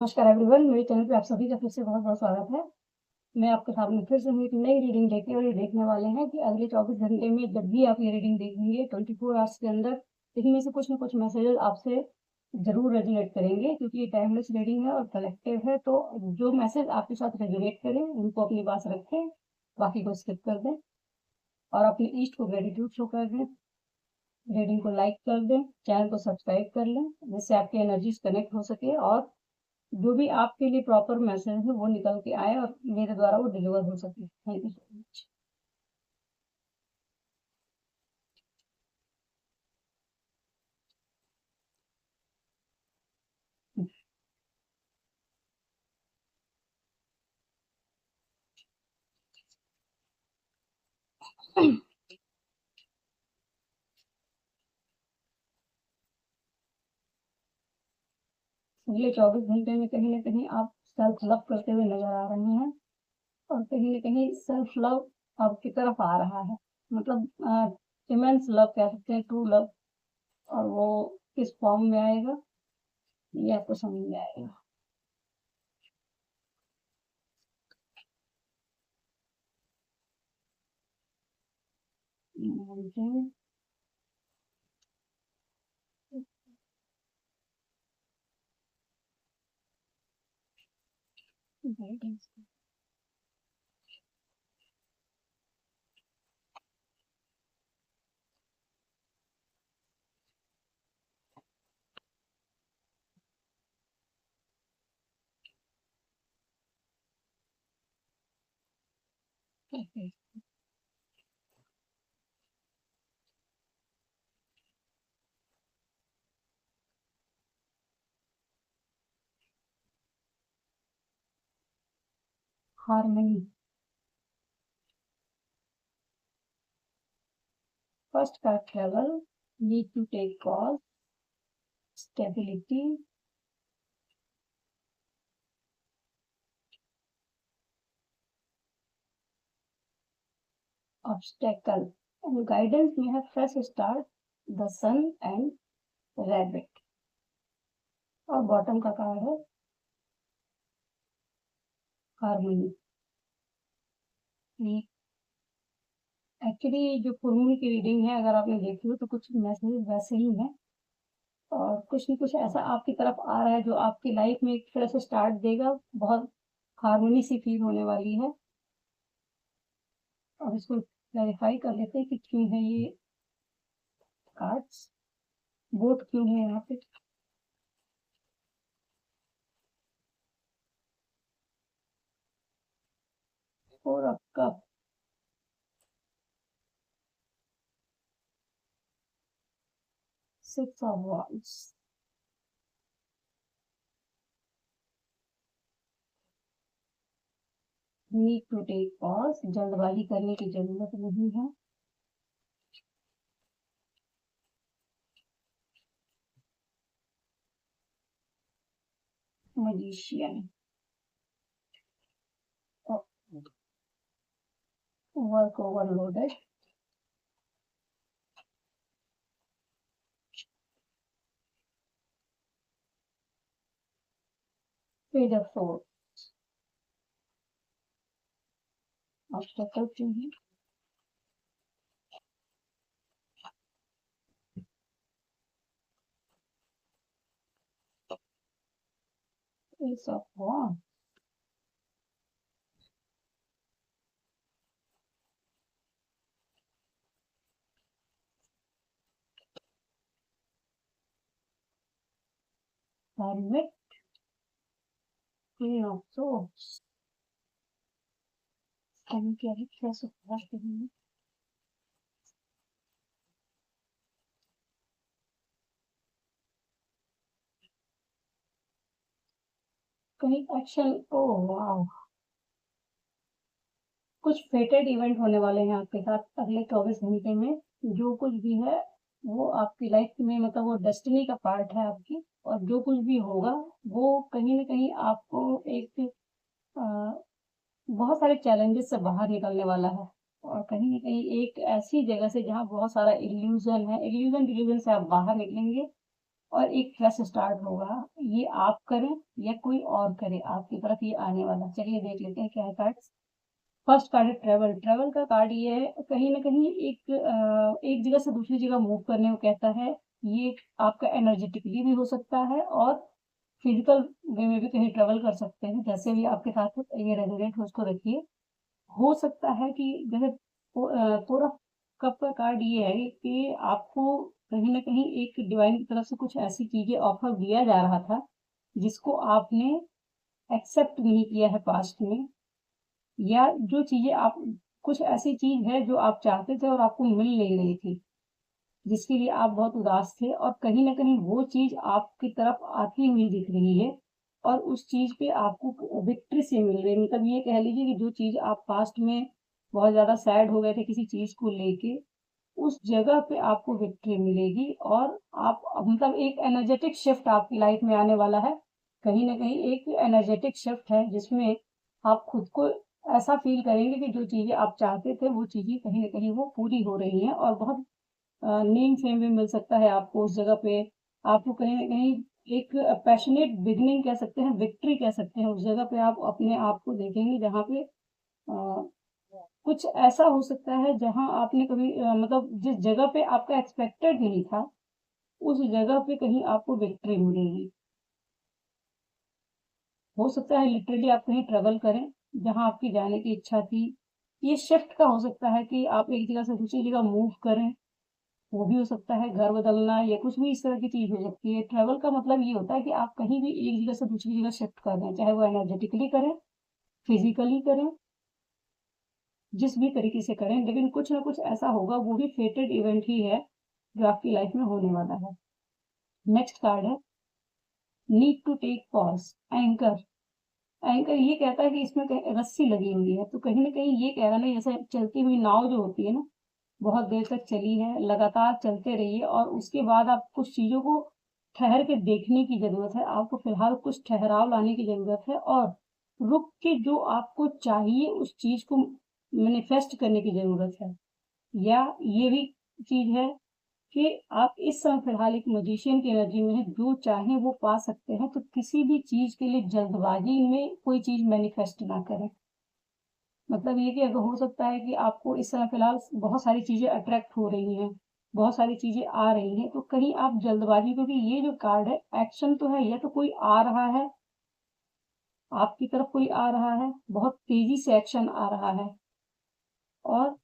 नमस्कार एवरीवन, मेरे चैनल पे आप सभी का फिर से बहुत-बहुत स्वागत है। मैं आपके सामने फिर से एक नई रीडिंग लेके और ये देखने वाले हैं कि अगले 24 घंटे में जब भी आप ये रीडिंग देखेंगे 24 आवर्स के अंदर इनमें से कुछ न कुछ मैसेजेस आपसे ज़रूर रेज़ोनेट करेंगे, क्योंकि ये टाइमलेस रीडिंग है और कलेक्टिव है। तो जो मैसेज आपके साथ रेज़ोनेट करें उनको अपने पास रखें, बाकी को स्किप कर दें और अपने ईस्ट को ग्रैटिट्यूड शो कर दें। रीडिंग को लाइक कर दें, चैनल को सब्सक्राइब कर लें, जिससे आपकी एनर्जीज कनेक्ट हो सके और जो भी आपके लिए प्रॉपर मैसेज है वो निकल के आए और मेरे द्वारा वो डिलीवर हो सके। Thank you so much. अगले 24 घंटे में कहीं न कहीं आप सेल्फ लव करते हुए नज़र आ रहे हैं और कहीं न कहीं सेल्फ लव आपकी तरफ आ रहा है। मतलब इमेंस लव कह सकते हैं, ट्रू लव। और वो किस फॉर्म में आएगा ये आपको समझ में आएगा। गाइडेंस। हार्मनी। फर्स्ट का travel, need to take pause, stability, obstacle, and guidance may have fresh start, the sun and rabbit। और बॉटम का कार्ड है हार्मनी। एक्चुअली जो फुल मून की रीडिंग है अगर आपने देखी हो तो कुछ मैसेज वैसे ही हैं और कुछ न कुछ ऐसा आपकी तरफ आ रहा है जो आपकी लाइफ में एक फ्रेश स्टार्ट देगा। बहुत हार्मनी सी फील होने वाली है। अब इसको क्लैरिफाई कर लेते हैं कि क्यों है ये कार्ड्स, बोट क्यों है यहाँ पे। Four of cup, six of wands, need to take pause, जल्दबाजी करने की जरूरत नहीं है। Magician, work overloaded, page of sword, obstacle क्यों है, ace of wand, helmet, queen of swords. Can carry fresh of कहीं एक्शन। ओ वाओ, कुछ फेटेड इवेंट होने वाले हैं आपके साथ अगले 24 घंटे में। जो कुछ भी है वो आपकी लाइफ में, मतलब वो डेस्टिनी का पार्ट है आपकी। और जो कुछ भी होगा वो कहीं न कहीं आपको एक अ, बहुत सारे चैलेंजेस से बाहर निकलने वाला है और कहीं न कहीं एक ऐसी जगह से जहाँ बहुत सारा इल्यूज़न है, इल्यूज़न डिल्यूज़न से आप बाहर निकलेंगे और एक फ्रेश स्टार्ट होगा। ये आप करें या कोई और करे, आपकी तरफ ये आने वाला। चलिए देख लेते हैं क्या है कार्ड्स। फर्स्ट कार्ड है ट्रेवल। ट्रेवल का कार्ड ये है, कहीं ना कहीं एक जगह से दूसरी जगह मूव करने को कहता है। ये आपका एनर्जेटिकली भी हो सकता है और फिजिकल वे में भी कहीं ट्रेवल कर सकते हैं, जैसे भी आपके साथ ये रेजोनेट हो उसको रखिए। हो सकता है कि जैसे पूरा कप का कार्ड ये है कि आपको कहीं ना कहीं एक डिवाइन की तरफ से कुछ ऐसी चीजें ऑफर दिया जा रहा था जिसको आपने एक्सेप्ट नहीं किया है पास्ट में, या जो चीजें आप, कुछ ऐसी चीज है जो आप चाहते थे और आपको मिल नहीं रही थी, जिसके लिए आप बहुत उदास थे, और कहीं ना कहीं वो चीज आपकी तरफ आती हुई दिख रही है और उस चीज पे आपको विक्ट्री से मिल रही है। मतलब ये कह लीजिए कि जो चीज आप पास्ट में बहुत ज्यादा सैड हो गए थे किसी चीज को लेके, उस जगह पे आपको विक्ट्री मिलेगी और आप मतलब एक एनर्जेटिक शिफ्ट आपकी लाइफ में आने वाला है। कहीं ना कहीं एक एनर्जेटिक शिफ्ट है जिसमें आप खुद को ऐसा फील करेंगे कि जो चीजें आप चाहते थे वो चीजें कहीं ना कहीं वो पूरी हो रही हैं, और बहुत नेम फेम भी मिल सकता है आपको उस जगह पे। आपको कहीं ना कहीं एक पैशनेट बिगनिंग कह सकते हैं, विक्ट्री कह सकते हैं, उस जगह पे आप अपने आप को देखेंगे जहाँ पे कुछ ऐसा हो सकता है जहां आपने कभी मतलब जिस जगह पे आपका एक्सपेक्टेड नहीं था, उस जगह पे कहीं आपको विक्ट्री मिलेगी। हो सकता है लिटरली आप कहीं ट्रेवल करें जहां आपकी जाने की इच्छा थी। ये शिफ्ट का हो सकता है कि आप एक जगह से दूसरी जगह मूव करें, वो भी हो सकता है घर बदलना या कुछ भी इस तरह की चीज हो सकती है। ट्रेवल का मतलब ये होता है कि आप कहीं भी एक जगह से दूसरी जगह शिफ्ट कर रहे हैं, चाहे वो एनर्जेटिकली करें, फिजिकली करें, जिस भी तरीके से करें, लेकिन कुछ ना कुछ ऐसा होगा, वो भी फेटेड इवेंट ही है जो आपकी लाइफ में होने वाला है। नेक्स्ट कार्ड है need to take pause, anchor. Anchor ये कहता है कि इसमें रस्सी लगी हुई है, तो कहीं ना कहीं ये कह रहा है ना, जैसे चलती हुई नाव जो होती है ना, बहुत देर तक चली है, लगातार चलते रहिए और उसके बाद आप कुछ चीजों को ठहर के देखने की जरूरत है। आपको फिलहाल कुछ ठहराव लाने की जरूरत है और रुक के जो आपको चाहिए उस चीज को मैनिफेस्ट करने की जरूरत है। या ये भी चीज है कि आप इस समय फिलहाल एक मजिशियन की एनर्जी में है, जो चाहे वो पा सकते हैं, तो किसी भी चीज के लिए जल्दबाजी में कोई चीज मैनिफेस्ट ना करें। मतलब ये कि अगर हो सकता है कि आपको इस समय फिलहाल बहुत सारी चीजें अट्रैक्ट हो रही हैं, बहुत सारी चीजें आ रही हैं, तो कहीं आप जल्दबाजी, क्योंकि ये जो कार्ड है एक्शन तो है, या तो कोई आ रहा है आपकी तरफ, कोई आ रहा है, बहुत तेजी से एक्शन आ रहा है, और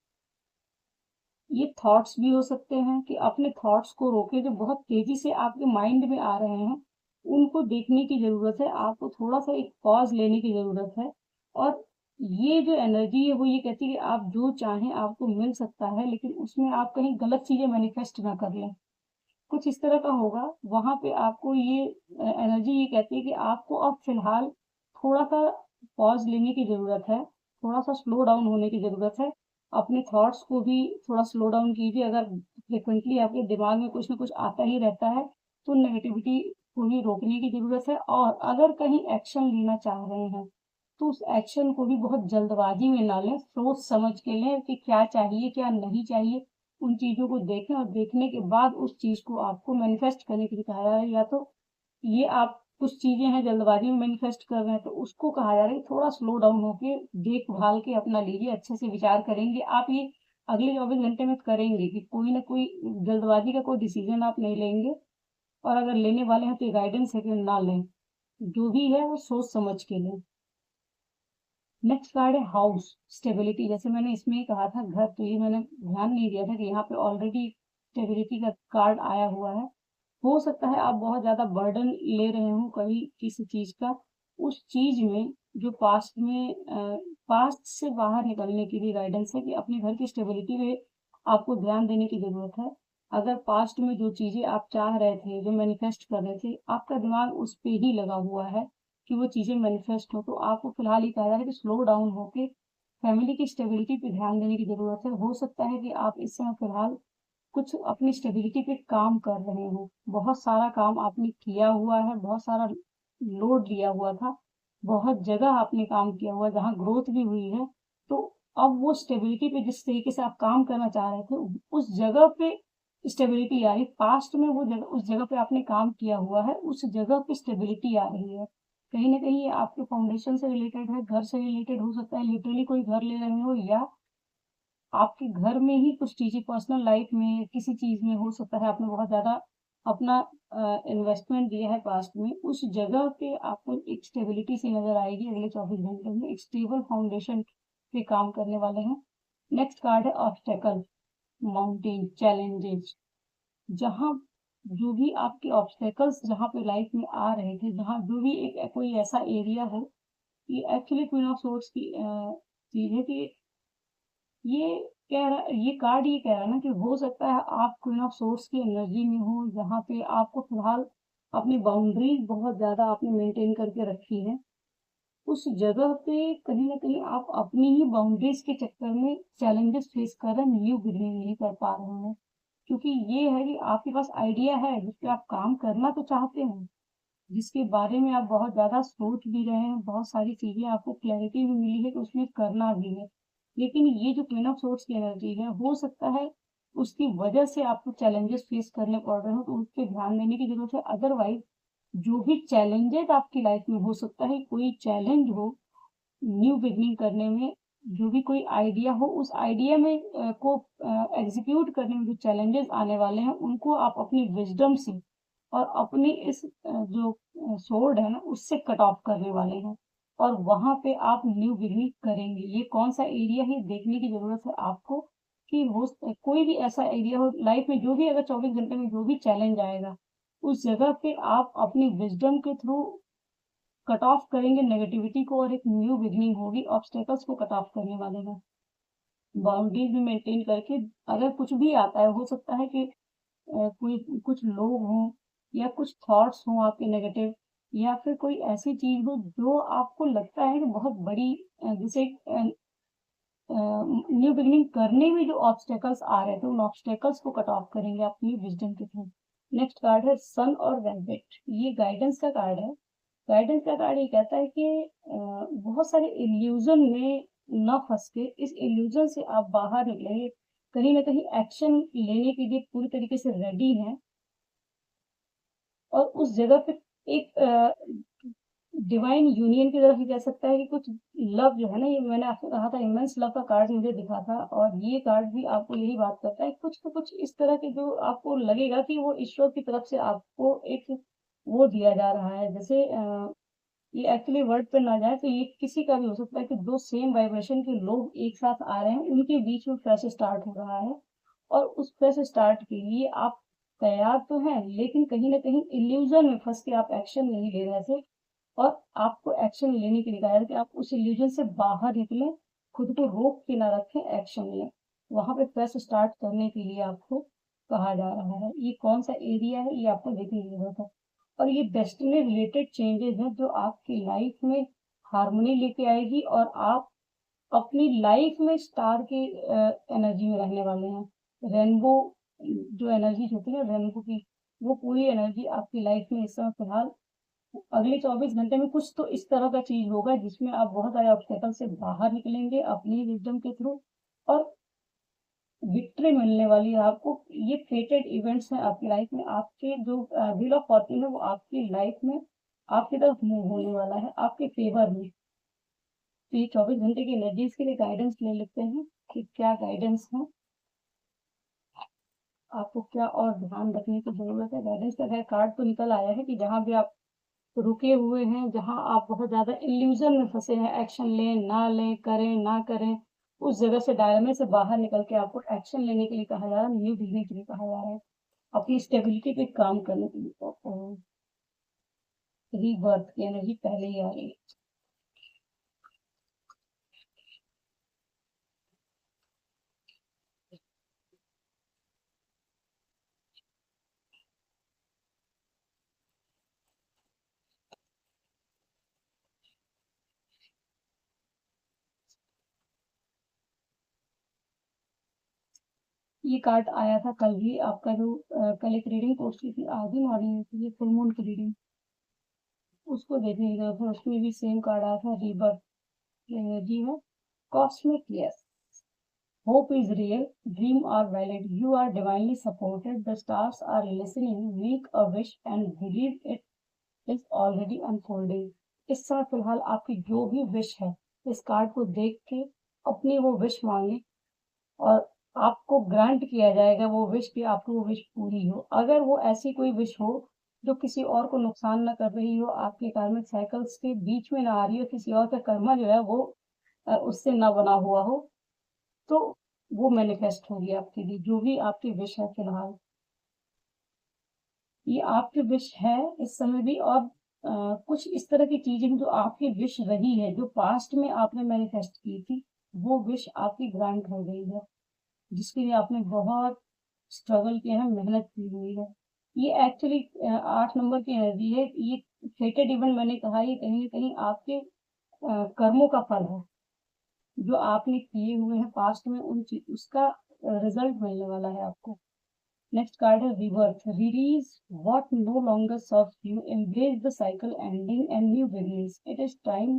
ये थॉट्स भी हो सकते हैं कि अपने थॉट्स को रोके जो बहुत तेजी से आपके माइंड में आ रहे हैं, उनको देखने की जरूरत है। आपको थोड़ा सा एक पॉज लेने की जरूरत है। और ये जो एनर्जी है वो ये कहती है कि आप जो चाहें आपको मिल सकता है, लेकिन उसमें आप कहीं गलत चीजें मैनिफेस्ट ना कर लें, कुछ इस तरह का होगा। वहां पे आपको ये एनर्जी ये कहती है कि आपको अब फिलहाल थोड़ा सा पॉज लेने की जरूरत है, थोड़ा सा स्लो डाउन होने की जरूरत है। अपने थॉट्स को भी थोड़ा स्लो डाउन कीजिए। अगर फ्रिक्वेंटली आपके दिमाग में कुछ ना कुछ आता ही रहता है, तो नेगेटिविटी को भी रोकने की जरूरत है। और अगर कहीं एक्शन लेना चाह रहे हैं, तो उस एक्शन को भी बहुत जल्दबाजी में ना लें, सोच समझ के लें कि क्या चाहिए क्या नहीं चाहिए। उन चीजों को देखें और देखने के बाद उस चीज को आपको मैनिफेस्ट करने के लिए कहा जा रहा है। या तो ये आप कुछ चीजें हैं जल्दबाजी में मैनिफेस्ट कर रहे हैं, तो उसको कहा जा रहा है थोड़ा स्लो डाउन होके देख भाल के अपना लीजिए, अच्छे से विचार करेंगे आप, ये अगले 24 घंटे में करेंगे कि कोई ना कोई जल्दबाजी का कोई डिसीजन आप नहीं लेंगे। और अगर लेने वाले हैं तो ये गाइडेंस है कि ना लें, जो भी है वो सोच समझ के लें। नेक्स्ट कार्ड है हाउस, स्टेबिलिटी। जैसे मैंने इसमें ही कहा था घर, तो ये मैंने ध्यान नहीं दिया था कि यहाँ पे ऑलरेडी स्टेबिलिटी का कार्ड आया हुआ है। हो सकता है आप बहुत ज्यादा बर्डन ले रहे हो कभी किसी चीज का, उस चीज में जो पास्ट में पास्ट से बाहर निकलने के लिए गाइडेंस है कि अपने घर की स्टेबिलिटी पे आपको ध्यान देने की जरूरत है। अगर पास्ट में जो चीजें आप चाह रहे थे, जो मैनिफेस्ट कर रहे थे, आपका दिमाग उस पे ही लगा हुआ है कि वो चीजें मैनिफेस्ट हो, तो आपको फिलहाल ही कहा जा रहा है कि स्लो डाउन होके फैमिली की स्टेबिलिटी पे ध्यान देने की जरूरत है। हो सकता है कि आप इस समय फिलहाल कुछ अपनी स्टेबिलिटी पे काम कर रहे हो, बहुत सारा काम आपने किया हुआ है, बहुत सारा लोड लिया हुआ था, बहुत जगह आपने काम किया हुआ है जहाँ ग्रोथ भी हुई है। तो अब वो स्टेबिलिटी पे जिस तरीके से आप काम करना चाह रहे थे, उस जगह पे स्टेबिलिटी आ रही है। पास्ट में वो जगह, उस जगह पे आपने काम किया हुआ है, उस जगह पे स्टेबिलिटी आ रही है। कहीं ना कहीं ये आपके फाउंडेशन से रिलेटेड है, घर से रिलेटेड हो सकता है, लिटरली कोई घर ले रहे हो, या आपके घर में ही कुछ चीजें पर्सनल लाइफ में किसी चीज में हो सकता है आपने बहुत ज्यादा अपना इन्वेस्टमेंट दिया है पास्ट में, उस जगह पे आपको एक स्टेबिलिटी सी नजर आएगी अगले 24 घंटे में। एक स्टेबल फाउंडेशन पे काम करने वाले हैं। नेक्स्ट कार्ड है ऑब्स्टेकल, माउंटेन, चैलेंजेस। जहाँ जो भी आपके ऑब्स्टेकल्स जहाँ पे लाइफ में आ रहे थे, जहाँ जो भी एक कोई ऐसा एरिया हो, ये एक्चुअली क्वीन ऑफ सोर्स की चीज है कि ये कह रहा, ये कार्ड ये कह रहा है ना कि हो सकता है आप क्वीन ऑफ सोर्स की एनर्जी में हो, जहाँ पे आपको फिलहाल अपनी बाउंड्रीज बहुत ज्यादा आपने मेंटेन करके रखी है। उस जगह पे कहीं ना कहीं आप अपनी ही बाउंड्रीज के चक्कर में चैलेंजेस फेस कर रहे हैं, न्यू बिगिनिंग नहीं कर पा रहे हैं। क्योंकि ये है कि आपके पास आइडिया है जिस पे आप काम करना तो चाहते हैं, जिसके बारे में आप बहुत ज्यादा सोच भी रहे हैं, बहुत सारी चीजें आपको क्लैरिटी भी मिली है कि उसमें करना भी है। लेकिन ये जो क्वीन ऑफ सोर्स की एनर्जी है, हो सकता है उसकी वजह से आपको चैलेंजेस फेस करने पड़ रहे हो, तो उस पर ध्यान देने की जरूरत है। अदरवाइज जो भी चैलेंजेस आपकी लाइफ में हो सकता है, कोई चैलेंज हो न्यू बिगनिंग करने में, जो भी कोई आइडिया हो, उस आइडिया में को एग्जीक्यूट करने में जो चैलेंजेस आने वाले हैं, उनको आप अपनी विजडम से और अपनी इस जो सोर्ड है ना, उससे कट ऑफ करने वाले हैं। और वहां पे आप न्यू बिगनिंग करेंगे। ये कौन सा एरिया है देखने की जरूरत है आपको, कि हो कोई भी ऐसा एरिया हो लाइफ में, जो भी अगर 24 घंटे में जो भी चैलेंज आएगा, उस जगह पे आप अपनी विजडम के थ्रू कट ऑफ करेंगे नेगेटिविटी को, और एक न्यू बिगनिंग होगी। ऑब्स्टेकल्स को कट ऑफ करने वाले हैं, बाउंड्रीज भी मेंटेन करके। अगर कुछ भी आता है, हो सकता है कि कोई कुछ लोग हों, या कुछ थॉट्स हों आपके नेगेटिव, या फिर कोई ऐसी चीज हो जो आपको लगता है कि बहुत बड़ी, जैसे न्यू बिगनिंग करने में जो ऑब्स्टेकल्स आ रहे थे, उन ऑब्स्टेकल्स को कट ऑफ करेंगे अपनी विजडम के थ्रू। नेक्स्ट कार्ड है सन और रैबिट, ये गाइडेंस का कार्ड है। गाइडेंस का कार्ड ये कहता है कि बहुत सारे इल्यूजन में न फंस के इस इल्यूजन से आप बाहर निकले, कहीं ना कहीं एक्शन लेने के लिए पूरी तरीके से रेडी हैं। और उस जगह पे एक डिवाइन यूनियन की तरफ ही कह सकता है कि कुछ लव जो है ना, ये मैंने आपको कहा था इमेंस लव का कार्ड मुझे दिखा था, और ये कार्ड भी आपको यही बात करता है। कुछ ना कुछ इस तरह के जो आपको लगेगा कि वो ईश्वर की तरफ से आपको एक वो दिया जा रहा है। जैसे ये एक्चुअली वर्ड पे ना जाए तो ये किसी का भी हो सकता है कि दो सेम वाइब्रेशन के लोग एक साथ आ रहे हैं, उनके बीच में फ्रेश स्टार्ट हो रहा है। और उस फ्रेश स्टार्ट के लिए आप तैयार तो हैं, लेकिन कहीं ना कहीं इल्यूजन में फंस के आप एक्शन नहीं ले रहे थे। और आपको एक्शन लेने के लिए कहा है कि आप उस इल्यूजन से बाहर निकलें, खुद को रोक के ना रखें, एक्शन लें। वहां पे फ्रेश स्टार्ट करने के लिए आपको कहा जा रहा है। ये कौन सा एरिया है ये आपको देखने की जरूरत है। और ये डेस्टिनी रिलेटेड चेंजेस हैं जो आपकी लाइफ में हार्मनी लेके आएगी, और आप अपनी लाइफ में स्टार की एनर्जी में रहने वाले हैं। रेनबो जो एनर्जी होती है रेनबो की, वो पूरी एनर्जी आपकी लाइफ में इस समय फिलहाल अगले 24 घंटे में कुछ तो इस तरह का चीज होगा जिसमें आप बहुत सारे ऑब्स्टेकल से बाहर निकलेंगे अपनी विजडम के थ्रू, और विक्ट्री मिलने वाली है आपको। ये फेटेड इवेंट्स हैं आपकी लाइफ में, आपके जो व्हील ऑफ फॉर्च्यून है वो आपकी लाइफ में आपकी तरफ मूव होने वाला है, आपके फेवर में। तो ये 24 घंटे की एनर्जीज के लिए गाइडेंस ले लेते हैं कि क्या गाइडेंस है, आपको क्या और ध्यान रखने की जरूरत है। गाइडेंस का कार्ड तो निकल आया है कि जहां भी आप रुके हुए हैं, जहां आप बहुत ज्यादा इल्यूजन में फंसे हैं, एक्शन लें ना लें, करें ना करें, उस जगह से दायरे से बाहर निकल के आपको एक्शन लेने के लिए कहा जा रहा है, न्यू बिगनिंग के लिए कहा जा रहा है, अपनी स्टेबिलिटी पे काम करने के लिए। रीबर्थ की एनर्जी पहले ही आ रही है। ये कार्ड आया था कल भी, आपका जो कल एक रीडिंग पोस्ट की थी आधी मॉर्निंग में थी, ये फुल मून की रीडिंग, उसको देखने की जरूरत है। उसमें भी सेम कार्ड आया था, रीबर्थ की एनर्जी है, cosmic yes. Hope is real, dream are valid, you are divinely supported, the stars are listening, make a wish and believe it is already unfolding. इस समय फिलहाल आपकी जो भी विश है, इस कार्ड को देख के अपनी वो विश मांगे और आपको ग्रांट किया जाएगा वो विश कि आपकी वो विश पूरी हो। अगर वो ऐसी कोई विश हो जो किसी और को नुकसान ना कर रही हो, आपके कार्मिक साइकिल्स के बीच में ना आ रही हो, किसी और का कर्मा जो है वो उससे ना बना हुआ हो, तो वो मैनिफेस्ट होगी आपके लिए, जो भी आपकी विश है फिलहाल। ये आपकी विश है इस समय भी। और कुछ इस तरह की चीजें जो आपकी विश रही है, जो पास्ट में आपने मैनिफेस्ट की थी, वो विश आपकी ग्रांट हो गई है, जिसके लिए आपने बहुत स्ट्रगल किया है, मेहनत की हुई है। ये एक्चुअली 8 नंबर की एनर्जी है। ये फेटेड इवेंट मैंने कहा, ये कहीं ना कहीं आपके कर्मों का फल है, जो आपने किए हुए हैं पास्ट में, उसका रिजल्ट मिलने वाला है आपको। नेक्स्ट कार्ड है rebirth, release what no longer serves you, embrace the cycle ending and new beginnings, it is time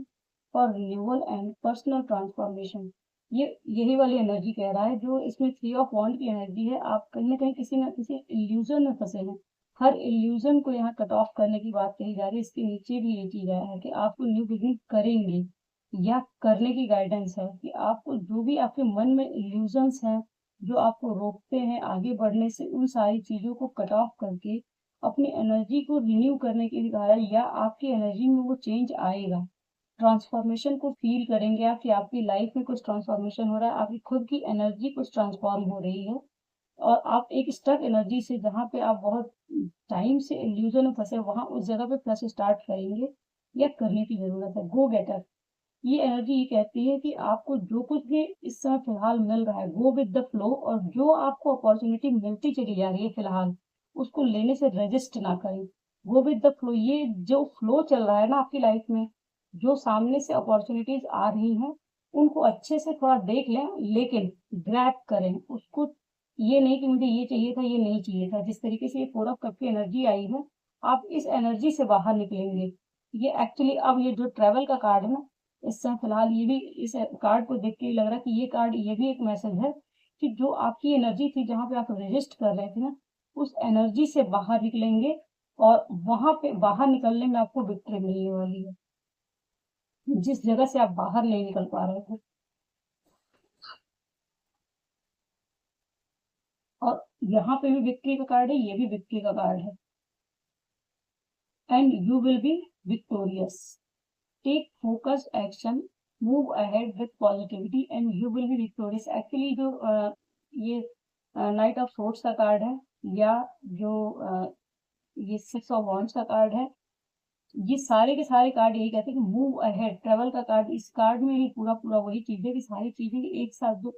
for renewal and personal transformation. ये यही वाली एनर्जी कह रहा है, जो इसमें 3 ऑफ वॉन्ड की एनर्जी है। आप कहीं ना किसी इल्यूजन में फंसे हैं, हर इल्यूजन को यहाँ कट ऑफ करने की बात कही जा रही है। इसके नीचे भी ये चीज है कि आपको न्यू बिगिनिंग करेंगे या करने की गाइडेंस है, कि आपको जो भी आपके मन में इल्यूजन्स हैं, जो आपको रोकते हैं आगे बढ़ने से, उन सारी चीजों को कट ऑफ करके अपनी एनर्जी को रिन्यू करने के लिए कहा है, या आपकी एनर्जी में वो चेंज आएगा। ट्रांसफॉर्मेशन को फील करेंगे आप कि आपकी लाइफ में कुछ ट्रांसफॉर्मेशन हो रहा है, आपकी खुद की एनर्जी कुछ ट्रांसफॉर्म हो रही है, और आप एक स्टक एनर्जी से, जहाँ पे आप बहुत टाइम से इल्यूजन में फंसे, वहां उस जगह पे फ्रेश स्टार्ट करेंगे, या करने की जरूरत है। गो गेटर, ये एनर्जी ये कहती है कि आपको जो कुछ भी इस समय फिलहाल मिल रहा है, गो विद द फ्लो, और जो आपको अपॉर्चुनिटी मिलती चली जा रही है फिलहाल, उसको लेने से रेजिस्ट ना करें। गो विद द फ्लो, ये जो फ्लो चल रहा है ना आपकी लाइफ में, जो सामने से अपॉर्चुनिटीज आ रही हैं, उनको अच्छे से थोड़ा देख लें, लेकिन ग्रैब करें उसको। ये नहीं कि मुझे ये चाहिए था, ये नहीं चाहिए था। जिस तरीके से ये 4 ऑफ कप की एनर्जी आई है, आप इस एनर्जी से बाहर निकलेंगे। ये एक्चुअली अब ये जो ट्रेवल का कार्ड है ना, इस समय फिलहाल ये भी, इस कार्ड को देख के लग रहा है कि ये कार्ड, ये भी एक मैसेज है कि जो आपकी एनर्जी थी, जहां पे आप रेजिस्ट कर रहे थे ना, उस एनर्जी से बाहर निकलेंगे, और वहां पे बाहर निकलने में आपको विक्ट्री मिलने वाली है, जिस जगह से आप बाहर नहीं निकल पा रहे थे। और यहाँ पे भी विक्ट्री का कार्ड है, ये भी विक्ट्री का कार्ड है। And you will be victorious, take focused action, move ahead with positivity and you will be victorious. Actually जो ये नाइट ऑफ सोर्ट्स का कार्ड है, या जो ये 6 ऑफ वॉन्ड्स का कार्ड है, ये सारे के सारे कार्ड यही कहते हैं कि मूव अहेड, ट्रेवल का कार्ड। इस कार्ड में भी पूरा पूरा वही चीज है कि सारी चीजें एक साथ, जो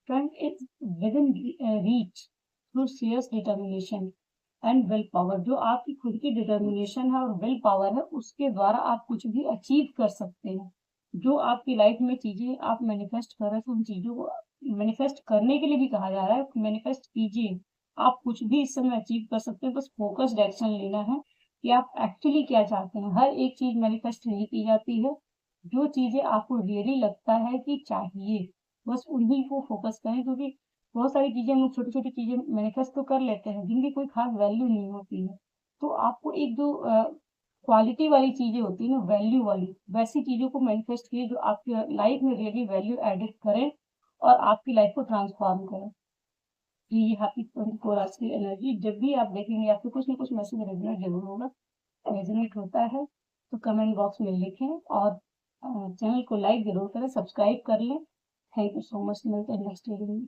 friend is with in reach through serious determination and will power, जो आपकी खुद की डिटर्मिनेशन है और विल पावर है, उसके द्वारा आप कुछ भी अचीव कर सकते हैं। जो आपकी लाइफ में चीजें आप मैनिफेस्ट कर रहे थे, उन चीजों को मैनिफेस्ट करने के लिए भी कहा जा रहा है, मैनिफेस्ट कीजिए। आप कुछ भी इस समय अचीव कर सकते हैं, बस फोकस्ड एक्शन लेना है कि आप एक्चुअली क्या चाहते हैं। हर एक चीज मैनिफेस्ट नहीं की जाती है, जो चीजें आपको रियली लगता है कि चाहिए, बस उन्हीं को फोकस करें। क्योंकि बहुत सारी चीजें, हम छोटी छोटी चीजें मैनिफेस्ट तो कर लेते हैं, जिनकी कोई खास वैल्यू नहीं होती है। तो आपको एक जो क्वालिटी वाली चीजें होती है ना, वैल्यू वाली, वैसी चीजों को मैनिफेस्ट कीजिए जो आपकी लाइफ में रियली वैल्यू एडिट करें और आपकी लाइफ को ट्रांसफॉर्म करें। ये हैप्पी 24 आवर्स की एनर्जी, जब भी आप देखेंगे आपको कुछ ना कुछ मैसेज रेजोनेट जरूर होगा। रेजोनेट होता है तो कमेंट बॉक्स में लिखें, और चैनल को लाइक जरूर करें, सब्सक्राइब कर लें। थैंक यू सो मच, मिलते हैं नेक्स्ट वीडियो में।